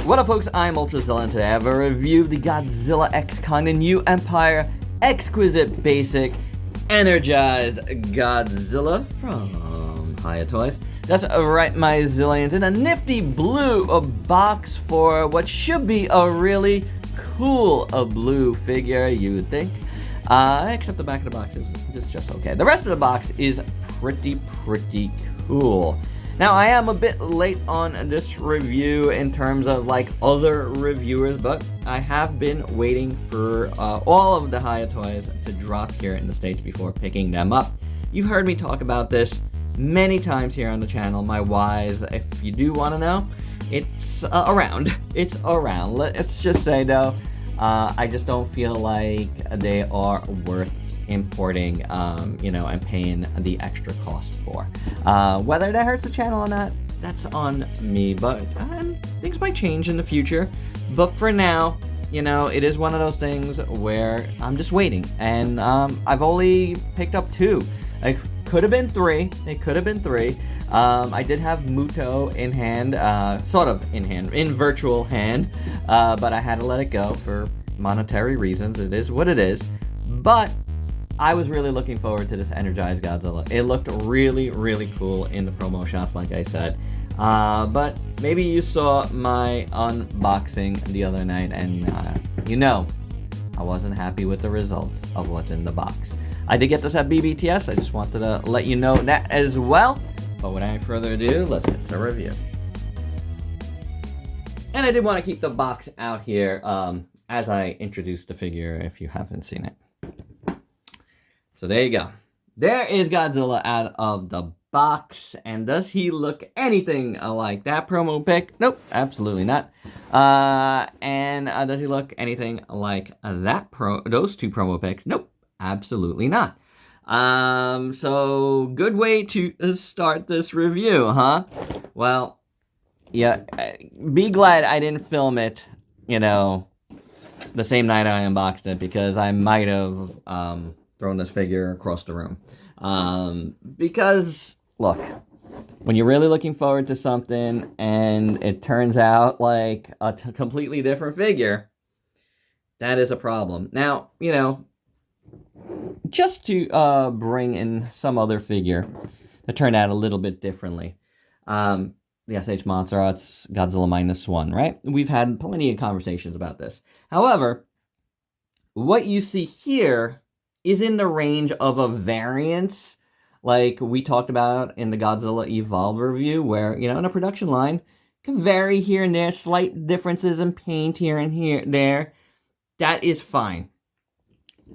What up, folks? I'm Ultrazillatoys, and today I have a review of the Godzilla X Kong, the New Empire Exquisite Basic Energized Godzilla from HIYA Toys. That's right, my zillions, in a nifty blue box for what should be a really cool blue figure, you would think. Except the back of the box is just okay. The rest of the box is pretty cool. Now, I am a bit late on this review in terms of like other reviewers, but I have been waiting for all of the HIYA toys to drop here in the States before picking them up. You've heard me talk about this many times here on the channel, my whys. If you do want to know, it's around. It's around. Let's just say, though, I just don't feel like they are worth importing, and paying the extra cost for. Whether that hurts the channel or not, that's on me, but things might change in the future. But for now, it is one of those things where I'm just waiting, and I've only picked up 2. It could have been 3. It could have been 3. I did have Muto in hand, sort of in hand, in virtual hand, but I had to let it go for monetary reasons. It is what it is. But I was really looking forward to this Energized Godzilla. It looked really cool in the promo shots, like I said. But maybe you saw my unboxing the other night, and I wasn't happy with the results of what's in the box. I did get this at BBTS. I just wanted to let you know that as well. But without any further ado, let's get to the review. And I did want to keep the box out here as I introduce the figure, if you haven't seen it. So there you go. There is Godzilla out of the box. And does he look anything like that promo pic? Nope, absolutely not. And does he look anything like those 2 promo pics? Nope, absolutely not. So good way to start this review, huh? Well, yeah, be glad I didn't film it, the same night I unboxed it, because I might have thrown this figure across the room. Because, look, when you're really looking forward to something and it turns out like a completely different figure, that is a problem. Now, just to bring in some other figure that turned out a little bit differently. The SH Monster Arts Godzilla -1, right? We've had plenty of conversations about this. However, what you see here is in the range of a variance, like we talked about in the Godzilla Evolve review, where, in a production line, can vary here and there, slight differences in paint here and there. That is fine.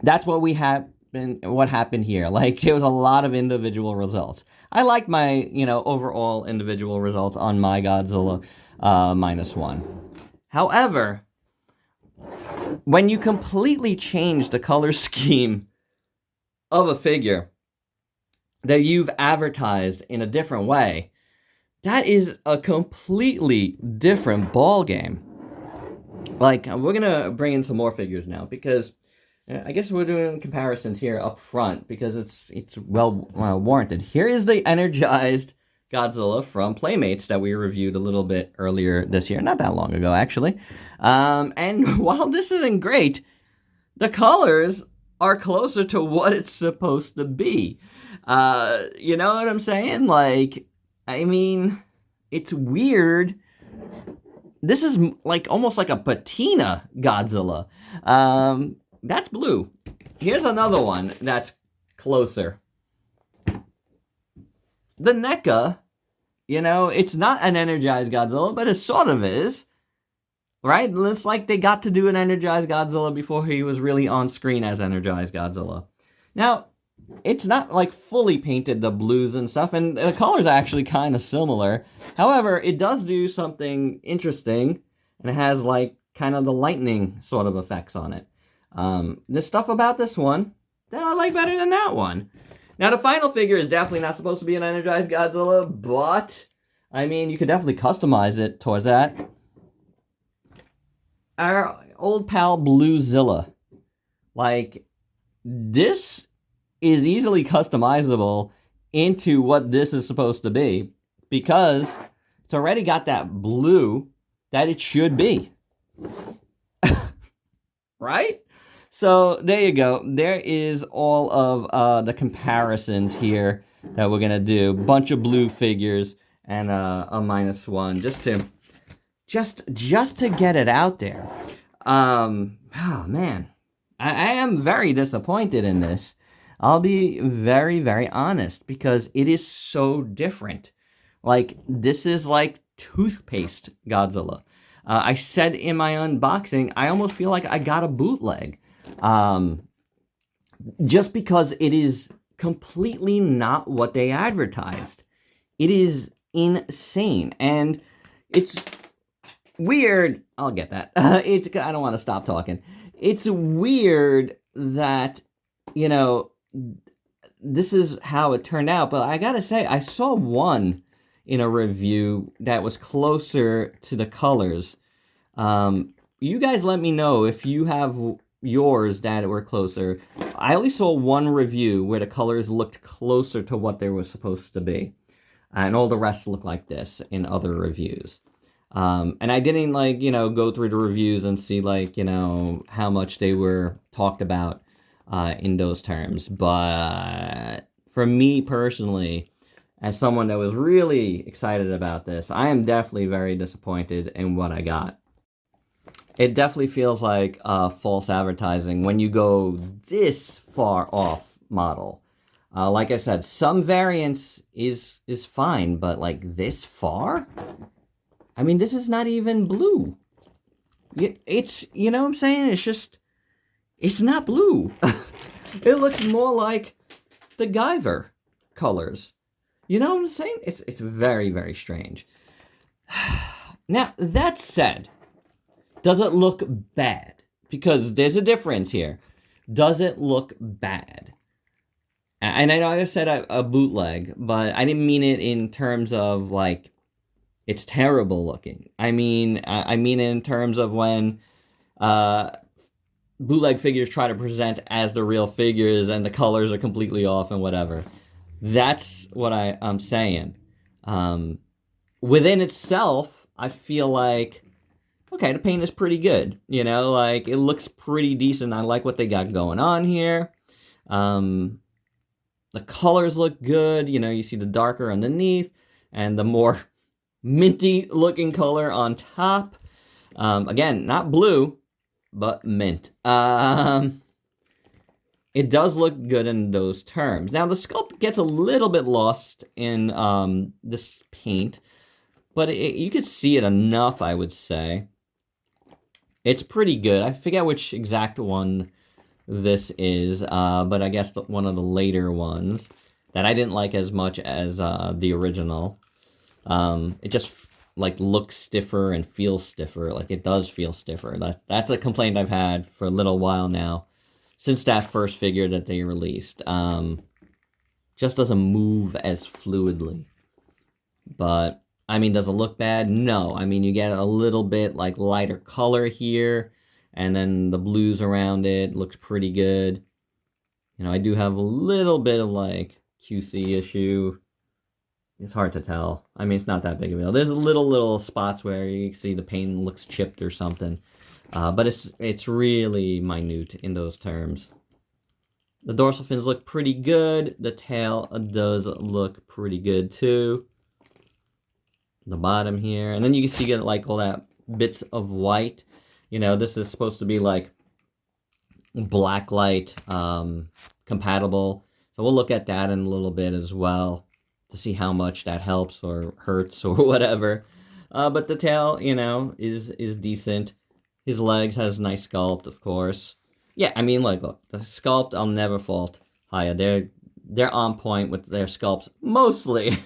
That's what what happened here. Like, there was a lot of individual results. I like my, overall individual results on my Godzilla -1. However, when you completely change the color scheme of a figure that you've advertised in a different way, that is a completely different ball game. Like, we're gonna bring in some more figures now, because I guess we're doing comparisons here up front, because it's well warranted. Here is the Energized Godzilla from Playmates that we reviewed a little bit earlier this year, not that long ago actually. And while this isn't great, the colors are closer to what it's supposed to be. You know what I'm saying? Like, I mean, it's weird. This is like almost like a patina Godzilla. That's blue. Here's another one that's closer. The NECA, it's not an Energized Godzilla, but it sort of is. Right? It's like they got to do an Energized Godzilla before he was really on screen as Energized Godzilla. Now, it's not like fully painted, the blues and stuff, and the colors are actually kind of similar. However, it does do something interesting, and it has like kind of the lightning sort of effects on it. There's stuff about this one that I like better than that one. Now, the final figure is definitely not supposed to be an Energized Godzilla, but, I mean, you could definitely customize it towards that. Our old pal Bluezilla. Like, this is easily customizable into what this is supposed to be, because it's already got that blue that it should be. Right? So there you go. There is all of the comparisons here that we're gonna do. Bunch of blue figures and a -1 just to get it out there. Oh man, I am very disappointed in this. I'll be very, very honest because it is so different. Like, this is like toothpaste Godzilla. I said in my unboxing, I almost feel like I got a bootleg. Just because it is completely not what they advertised. It is insane. And it's weird. I'll get that. I don't want to stop talking. It's weird that, you know, this is how it turned out. But I gotta say, I saw one in a review that was closer to the colors. You guys let me know if you have yours that were closer. I only saw one review where the colors looked closer to what they were supposed to be. And all the rest look like this in other reviews. And I didn't, like, you know, go through the reviews and see, like, you know, how much they were talked about in those terms. But for me personally, as someone that was really excited about this, I am definitely very disappointed in what I got. It definitely feels like false advertising when you go this far off model. Like I said, some variants is fine, but like this far? I mean, this is not even blue. It's, you know what I'm saying? It's just, it's not blue. It looks more like the Guyver colors. You know what I'm saying? It's very, very strange. Now, that said, does it look bad? Because there's a difference here. Does it look bad? And I know I said a bootleg, but I didn't mean it in terms of, like, it's terrible looking. I mean it in terms of when bootleg figures try to present as the real figures and the colors are completely off and whatever. That's what I'm saying. Within itself, I feel like, okay, the paint is pretty good. You know, like, it looks pretty decent. I like what they got going on here. The colors look good. You know, you see the darker underneath and the more minty looking color on top. Again, not blue, but mint. It does look good in those terms. Now, the sculpt gets a little bit lost in this paint, but you can see it enough, I would say. It's pretty good. I forget which exact one this is, but I guess one of the later ones that I didn't like as much as the original. It just, like, looks stiffer and feels stiffer. Like, it does feel stiffer. That's a complaint I've had for a little while now, since that first figure that they released. Just doesn't move as fluidly. But, I mean, does it look bad? No. I mean, you get a little bit, like, lighter color here, and then the blues around it looks pretty good. You know, I do have a little bit of, like, QC issue. It's hard to tell. I mean, it's not that big of a deal. There's little spots where you see the paint looks chipped or something. But it's really minute in those terms. The dorsal fins look pretty good. The tail does look pretty good too. The bottom here. And then you can see, get, like, all that bits of white. You know, this is supposed to be, like, blacklight compatible. So we'll look at that in a little bit as well, to see how much that helps or hurts or whatever. But the tail, you know, is decent. His legs has nice sculpt, of course. Yeah, I mean, like, look, the sculpt, I'll never fault HIYA. They're on point with their sculpts, mostly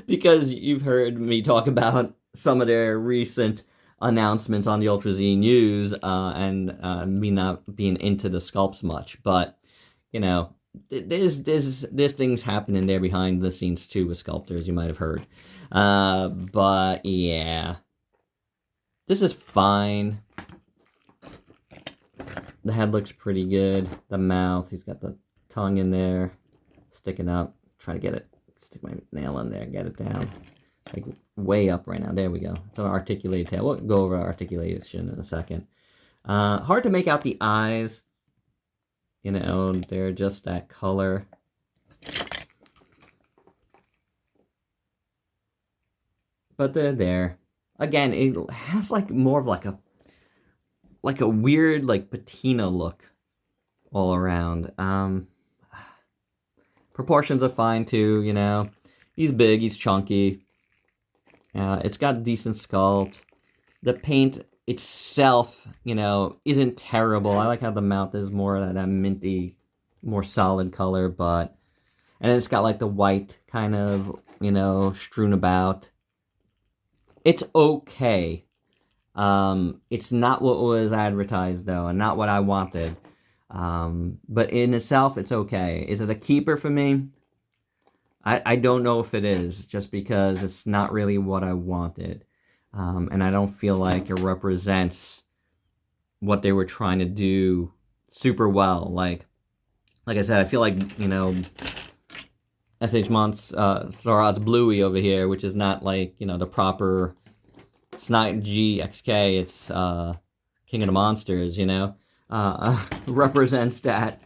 because you've heard me talk about some of their recent announcements on the Ultrazine news, and me not being into the sculpts much. But, you know, there's things happening there behind the scenes too with sculptors, you might have heard. But yeah, this is fine. The head looks pretty good. The mouth, he's got the tongue in there, sticking up. Try to get it, stick my nail in there, get it down. like way up right now. There we go. It's an articulated tail. We'll go over articulation in a second. Hard to make out the eyes. You know, they're just that color. But they're there. Again, it has like more of like a weird like patina look all around. Proportions are fine too, you know. He's big, he's chunky. It's got decent sculpt. The paint itself, you know, isn't terrible. I like how the mouth is more that minty, more solid color, but... And it's got like the white kind of, you know, strewn about. It's okay. It's not what was advertised, though, and not what I wanted. But in itself, it's okay. Is it a keeper for me? I don't know if it is, just because it's not really what I wanted. And I don't feel like it represents what they were trying to do super well. Like I said, I feel like, you know, SH Monstars Bluey over here, which is not like, you know, the proper... It's not GXK, it's King of the Monsters, you know? Represents that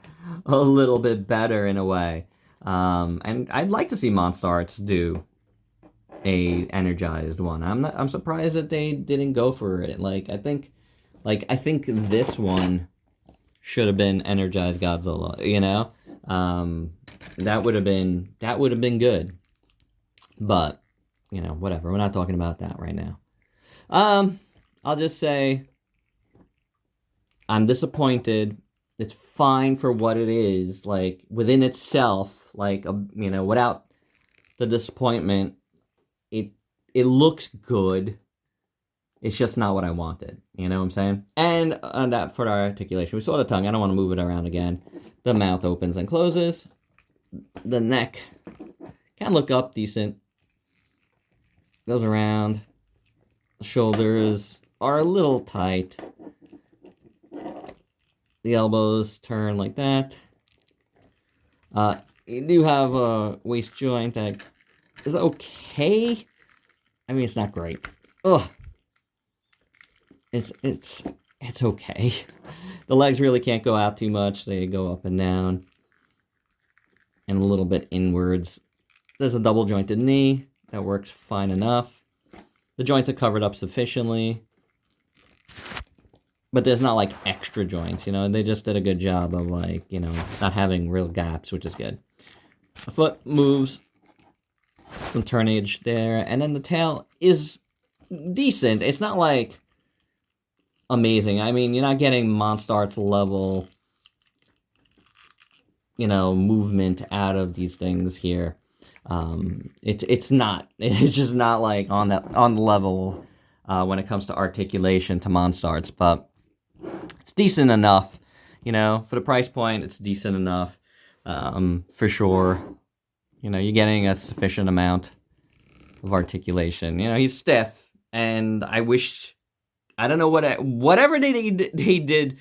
a little bit better in a way. And I'd like to see Monstarts do a energized one. I'm surprised that they didn't go for it. I think this one should have been Energized Godzilla, you know? That would have been good. But, you know, whatever. We're not talking about that right now. I'll just say I'm disappointed. It's fine for what it is, like, within itself, like, you know, without the disappointment, it looks good. It's just not what I wanted, you know what I'm saying? And that for our articulation, we saw the tongue. I don't want to move it around again. The mouth opens and closes. The neck can look up decent. Goes around. The shoulders are a little tight. The elbows turn like that. You do have a waist joint that is okay. I mean, it's not great. Ugh. It's okay. The legs really can't go out too much. They go up and down. And a little bit inwards. There's a double jointed knee. That works fine enough. The joints are covered up sufficiently. But there's not, like, extra joints, you know? They just did a good job of, like, you know, not having real gaps, which is good. The foot moves. Some turnage there. And then the tail is decent. It's not, like, amazing. I mean, you're not getting Monstarts level, you know, movement out of these things here. It's not. It's just not, like, on the level when it comes to articulation to Monstarts, but it's decent enough, you know, for the price point. It's decent enough, for sure. You know, you're getting a sufficient amount of articulation. You know, he's stiff, and I wish, I don't know whatever they did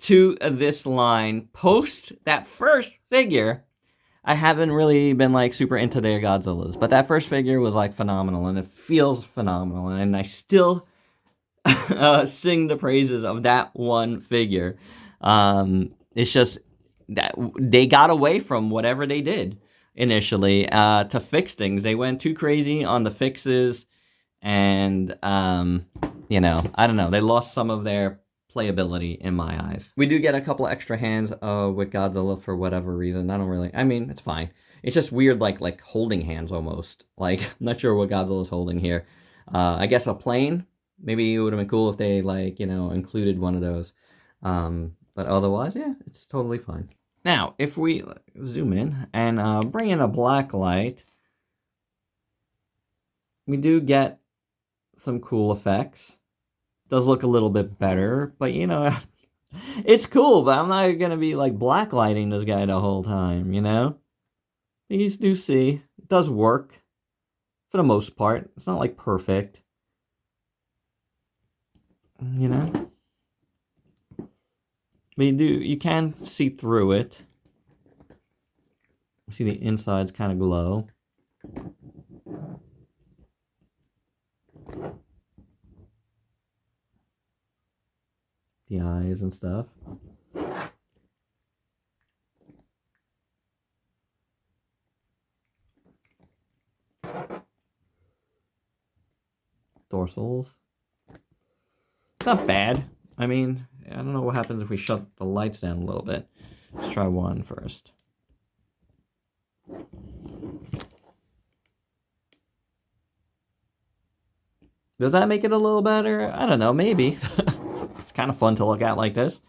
to this line post that first figure. I haven't really been, like, super into their Godzillas, but that first figure was, like, phenomenal, and it feels phenomenal, and I still sing the praises of that one figure. It's just that they got away from whatever they did initially to fix things. They went too crazy on the fixes, and, you know, I don't know. They lost some of their playability in my eyes. We do get a couple extra hands with Godzilla for whatever reason. I mean, it's fine. It's just weird, like holding hands almost. Like, I'm not sure what Godzilla's holding here. I guess a plane. Maybe it would have been cool if they, like, you know, included one of those. But otherwise, yeah, it's totally fine. Now, if we zoom in and bring in a black light, we do get some cool effects. Does look a little bit better, but, you know, it's cool, but I'm not going to be, like, blacklighting this guy the whole time, you know? You do see, it does work for the most part. It's not, like, perfect, you know? But you can see through it. See the insides kind of glow. the eyes and stuff. Dorsals. It's not bad. I mean, I don't know what happens if we shut the lights down a little bit. Let's try one first. Does that make it a little better? I don't know, maybe. It's kind of fun to look at like this.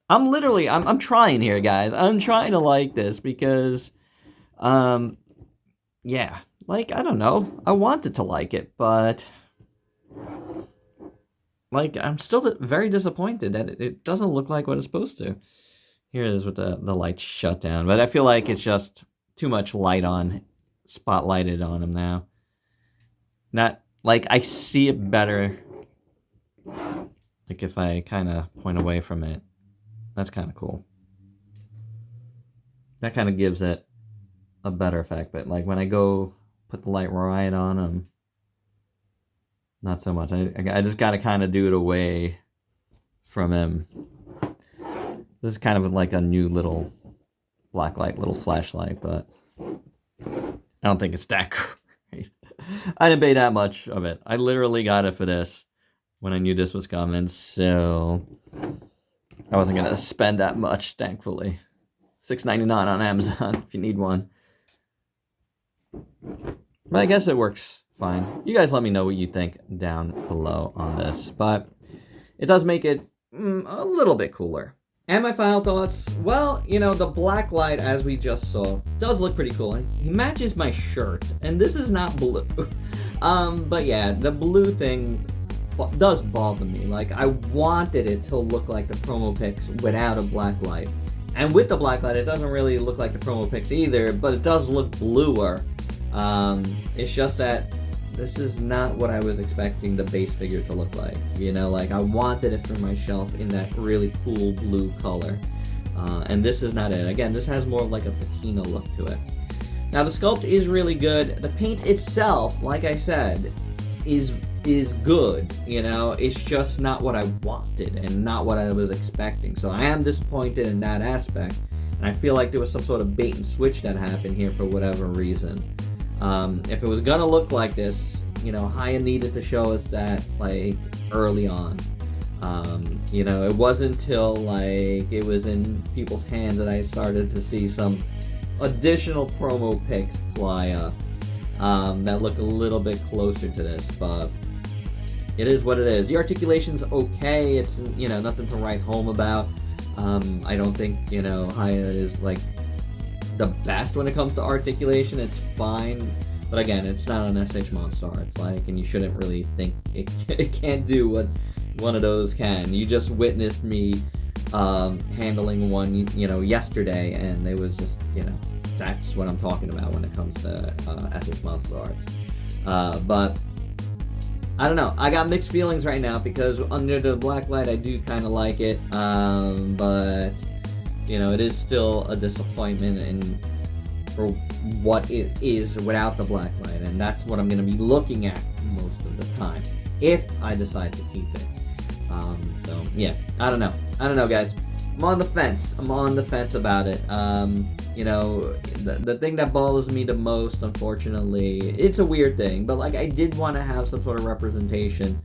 I'm trying here, guys. I'm trying to like this because, yeah, like, I don't know. I wanted to like it, but, like, I'm still very disappointed that it doesn't look like what it's supposed to. Here it is with the lights shut down, but I feel like it's just too much light on, spotlighted on him now. Not, like, I see it better, like, if I kind of point away from it. That's kind of cool. That kind of gives it a better effect, but, like, when I go put the light right on him, not so much. I just got to kind of do it away from him. This is kind of like a new little black light, little flashlight, but I don't think it's that great. I didn't pay that much of it. I literally got it for this when I knew this was coming, so I wasn't going to spend that much, thankfully. $6.99 on Amazon if you need one. But I guess it works fine. You guys let me know what you think down below on this, but it does make it a little bit cooler. And my final thoughts, well, you know, the black light, as we just saw, does look pretty cool. He matches my shirt, and this is not blue. But yeah, the blue thing does bother me. Like, I wanted it to look like the promo pics without a black light. And with the black light, it doesn't really look like the promo pics either, but it does look bluer. It's just that this is not what I was expecting the base figure to look like. You know, like, I wanted it for my shelf in that really cool blue color. And this is not it. Again, this has more of like a patina look to it. Now, the sculpt is really good. The paint itself, like I said, is good. You know, it's just not what I wanted and not what I was expecting. So I am disappointed in that aspect. And I feel like there was some sort of bait and switch that happened here for whatever reason. If it was gonna look like this, you know, HIYA needed to show us that, like, early on. You know, it wasn't until, like, it was in people's hands that I started to see some additional promo pics fly up that look a little bit closer to this, but it is what it is. The articulation's okay. It's, you know, nothing to write home about. I don't think, you know, HIYA is, like, the best when it comes to articulation. It's fine, but again, it's not an SH Monster. It's like, and you shouldn't really think it can't do what one of those can. You just witnessed me handling one, you know, yesterday, and it was just, you know, that's what I'm talking about when it comes to SH Monster Arts. But I don't know. I got mixed feelings right now because under the black light, I do kind of like it, but you know, it is still a disappointment and for what it is without the black light, and that's what I'm going to be looking at most of the time if I decide to keep it. So yeah, I don't know, guys. I'm on the fence. About it. You know, the thing that bothers me the most, unfortunately, it's a weird thing, but like, I did want to have some sort of representation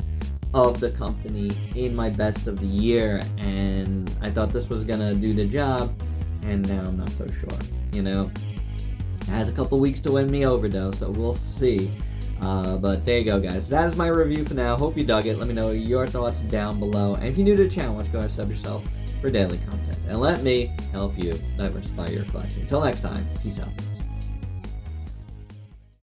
of the company in my best of the year, and I thought this was gonna do the job, and now I'm not so sure. You know, it has a couple weeks to win me over though, so we'll see. But there you go, guys. That is my review for now. Hope you dug it. Let me know your thoughts down below, and if you're new to the channel, let's go ahead and sub yourself for daily content, and let me help you diversify your collection. Until next time, peace out.